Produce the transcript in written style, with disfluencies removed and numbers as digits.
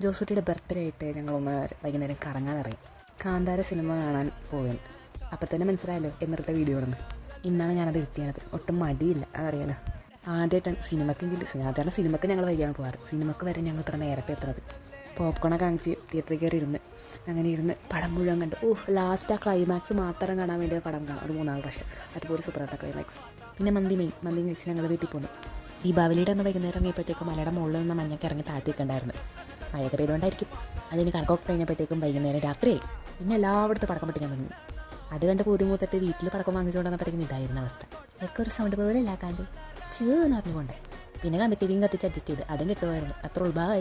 ജോസൂട്ടിയുടെ birthday ആയിട്ട് ഞങ്ങളൊന്ന് വൈകുന്നേരം കറങ്ങാനിറങ്ങി. കാന്താര സിനിമ കാണാൻ പോവുകയാണ്. അപ്പം തന്നെ മനസ്സിലായല്ലോ എന്നിട്ട വീഡിയോ ആണെന്ന്. ഇന്നാണ് ഞാനത് എഡിറ്റ് ഒട്ടും മടിയില്ല, അതറിയാലോ. ആദ്യമായിട്ടാണ് സിനിമക്കെങ്കിലും, സാധാരണ സിനിമക്ക് ഞങ്ങൾ വൈകാൻ പോകാറ്. സിനിമക്ക് വരെ ഞങ്ങൾ ഇത്ര നേരത്തെ എത്തുന്നത്. പോപ്കോണൊക്കെ കാണിച്ച് തിയേറ്ററിൽ കയറി അങ്ങനെ ഇരുന്ന് പടം മുഴുവൻ കണ്ട്. ലാസ്റ്റ് ആ ക്ലൈമാക്സ് മാത്രം കാണാൻ വേണ്ടി പടം കാണാം ഒരു 3-4 പ്രാവശ്യം. അതുപോലെ സൂപ്പറാട്ട ക്ലൈമാക്സ്. പിന്നെ മന്തി കഴിച്ച് ഞങ്ങൾ വീട്ടിൽ പോന്നു. ദീപാവലിയുടെ അന്ന് വൈകുന്നേരം ഇറങ്ങിയപ്പോഴത്തേക്കും മലയുടെ മുകളിൽ നിന്ന് മഞ്ഞൊക്കെ ഇറങ്ങി താഴ്ത്തിയിട്ടുണ്ടായിരുന്നു. മഴയൊക്കെ പെയ്തുകൊണ്ടായിരിക്കും. അതിന് കണക്കൊക്കെ കഴിഞ്ഞപ്പോഴത്തേക്കും വൈകുന്നേരം രാത്രിയായി. പിന്നെ എല്ലായിടത്തും പടക്കം പൊട്ടിക്കാൻ തുടങ്ങി. അത് കണ്ട് പൂതിമൂത്തിട്ട് വീട്ടിൽ പടക്കം വാങ്ങിച്ചുകൊണ്ട് വന്നപ്പോഴത്തേക്കും ഇതായിരുന്ന അവസ്ഥ. ഇതൊക്കെ ഒരു സൗണ്ട് പോലെ ഇല്ലാക്കാണ്ട് ചേർന്ന് അറിഞ്ഞുകൊണ്ട് പിന്നെ കമ്പിത്തിരിയും കത്തിച്ച് അഡ്ജസ്റ്റ് ചെയ്ത് അതും കിട്ടുമായിരുന്നു. അത്ര ഉൾഭാഗമായി.